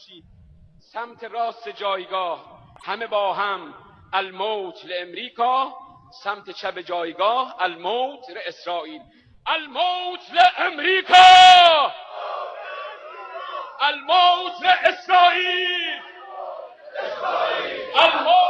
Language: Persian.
باشید. سمت راست جایگاه همه با هم الموت لامریکا، سمت چپ جایگاه الموت لاسرائیل. الموت لامریکا، الموت لاسرائیل، الموت